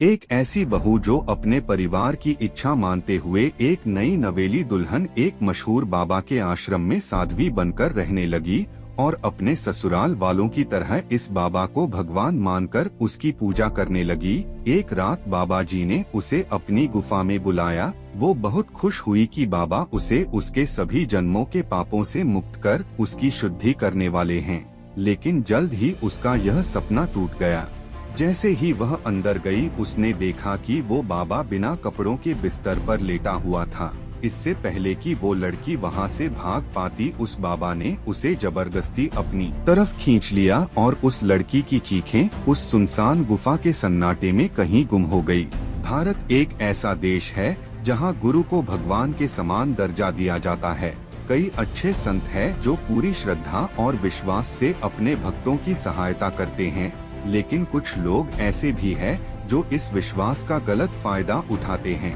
एक ऐसी बहू जो अपने परिवार की इच्छा मानते हुए एक नई नवेली दुल्हन एक मशहूर बाबा के आश्रम में साध्वी बनकर रहने लगी और अपने ससुराल वालों की तरह इस बाबा को भगवान मानकर उसकी पूजा करने लगी। एक रात बाबा जी ने उसे अपनी गुफा में बुलाया। वो बहुत खुश हुई कि बाबा उसे उसके सभी जन्मों के पापों से मुक्त कर उसकी शुद्धि करने वाले हैं। लेकिन जल्द ही उसका यह सपना टूट गया। जैसे ही वह अंदर गई उसने देखा कि वो बाबा बिना कपड़ों के बिस्तर पर लेटा हुआ था। इससे पहले कि वो लड़की वहां से भाग पाती उस बाबा ने उसे जबरदस्ती अपनी तरफ खींच लिया और उस लड़की की चीखें उस सुनसान गुफा के सन्नाटे में कहीं गुम हो गई। भारत एक ऐसा देश है जहां गुरु को भगवान के समान दर्जा दिया जाता है। कई अच्छे संत हैं जो पूरी श्रद्धा और विश्वास से अपने भक्तों की सहायता करते हैं, लेकिन कुछ लोग ऐसे भी हैं जो इस विश्वास का गलत फायदा उठाते हैं।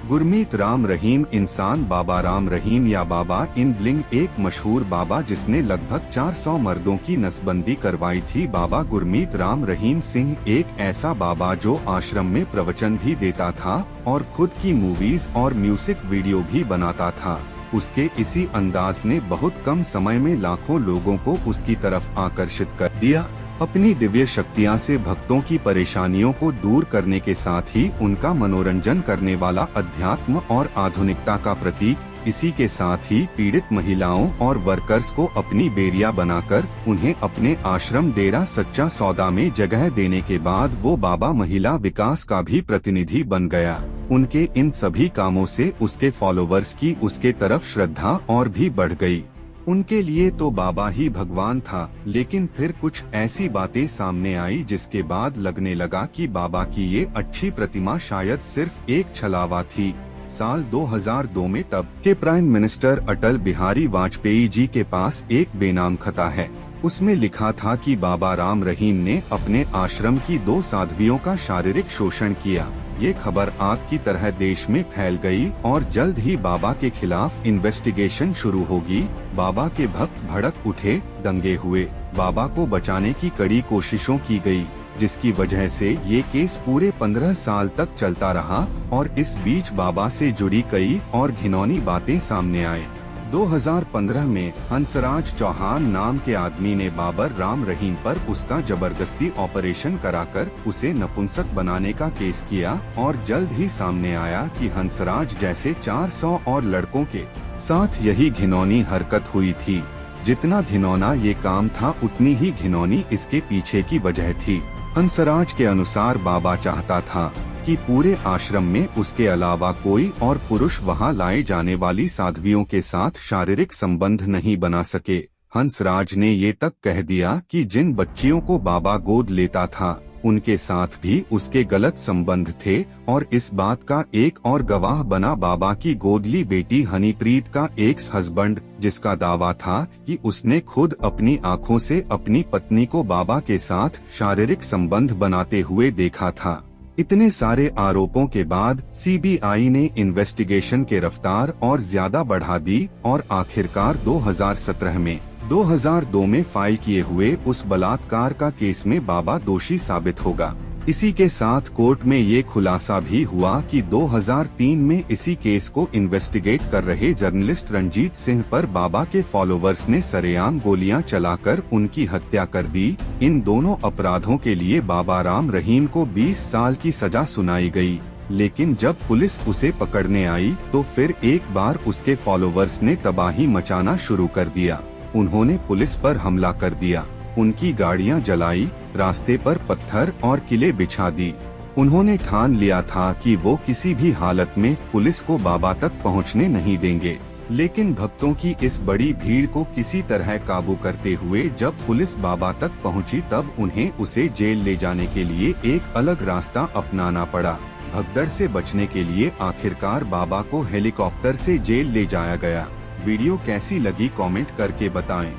गुरमीत राम रहीम इंसान बाबा राम रहीम या बाबा इन ब्लिंग एक मशहूर बाबा जिसने लगभग 400 मर्दों की नसबंदी करवाई थी। बाबा गुरमीत राम रहीम सिंह एक ऐसा बाबा जो आश्रम में प्रवचन भी देता था और खुद की मूवीज और म्यूजिक वीडियो भी बनाता था। उसके इसी अंदाज ने बहुत कम समय में लाखों लोगों को उसकी तरफ आकर्षित कर दिया। अपनी दिव्य शक्तियां से भक्तों की परेशानियों को दूर करने के साथ ही उनका मनोरंजन करने वाला अध्यात्म और आधुनिकता का प्रतीक। इसी के साथ ही पीड़ित महिलाओं और वर्कर्स को अपनी बेरिया बनाकर उन्हें अपने आश्रम डेरा सच्चा सौदा में जगह देने के बाद वो बाबा महिला विकास का भी प्रतिनिधि बन गया। उनके इन सभी कामों से उसके फॉलोवर्स की उसके तरफ श्रद्धा और भी बढ़ गई। उनके लिए तो बाबा ही भगवान था, लेकिन फिर कुछ ऐसी बातें सामने आई जिसके बाद लगने लगा कि बाबा की ये अच्छी प्रतिमा शायद सिर्फ एक छलावा थी। साल 2002 में तब के प्राइम मिनिस्टर अटल बिहारी वाजपेयी जी के पास एक बेनाम खता है। उसमें लिखा था कि बाबा राम रहीम ने अपने आश्रम की 2 साध्वियों का शारीरिक शोषण किया। ये खबर आग की तरह देश में फैल गई और जल्द ही बाबा के खिलाफ इन्वेस्टिगेशन शुरू होगी। बाबा के भक्त भड़क उठे, दंगे हुए। बाबा को बचाने की कड़ी कोशिशों की गई, जिसकी वजह से ये केस पूरे 15 साल तक चलता रहा और इस बीच बाबा से जुड़ी कई और घिनौनी बातें सामने आए। 2015 में हंसराज चौहान नाम के आदमी ने बाबर राम रहीम पर उसका जबरदस्ती ऑपरेशन कराकर उसे नपुंसक बनाने का केस किया और जल्द ही सामने आया कि हंसराज जैसे 400 और लड़कों के साथ यही घिनौनी हरकत हुई थी। जितना घिनौना ये काम था उतनी ही घिनौनी इसके पीछे की वजह थी। हंसराज के अनुसार बाबा चाहता था कि पूरे आश्रम में उसके अलावा कोई और पुरुष वहां लाए जाने वाली साध्वियों के साथ शारीरिक संबंध नहीं बना सके। हंसराज ने ये तक कह दिया कि जिन बच्चियों को बाबा गोद लेता था उनके साथ भी उसके गलत संबंध थे और इस बात का एक और गवाह बना बाबा की गोदली बेटी हनीप्रीत का एक्स हस्बैंड, जिसका दावा था कि उसने खुद अपनी आंखों से अपनी पत्नी को बाबा के साथ शारीरिक संबंध बनाते हुए देखा था। इतने सारे आरोपों के बाद सीबीआई ने इन्वेस्टिगेशन के रफ्तार और ज्यादा बढ़ा दी और आखिरकार 2002 में फाइल किए हुए उस बलात्कार का केस में बाबा दोषी साबित होगा। इसी के साथ कोर्ट में ये खुलासा भी हुआ कि 2003 में इसी केस को इन्वेस्टिगेट कर रहे जर्नलिस्ट रंजीत सिंह पर बाबा के फॉलोवर्स ने सरेआम गोलियां चलाकर उनकी हत्या कर दी। इन दोनों अपराधों के लिए बाबा राम रहीम को 20 साल की सजा सुनाई गई, लेकिन जब पुलिस उसे पकड़ने आई तो फिर एक बार उसके फॉलोवर्स ने तबाही मचाना शुरू कर दिया। उन्होंने पुलिस पर हमला कर दिया, उनकी गाड़ियां जलाई, रास्ते पर पत्थर और किले बिछा दी। उन्होंने ठान लिया था कि वो किसी भी हालत में पुलिस को बाबा तक पहुंचने नहीं देंगे। लेकिन भक्तों की इस बड़ी भीड़ को किसी तरह काबू करते हुए जब पुलिस बाबा तक पहुंची तब उन्हें उसे जेल ले जाने के लिए एक अलग रास्ता अपनाना पड़ा। भगदड़ से बचने के लिए आखिरकार बाबा को हेलीकॉप्टर से जेल ले जाया गया। वीडियो कैसी लगी कमेंट करके बताएं।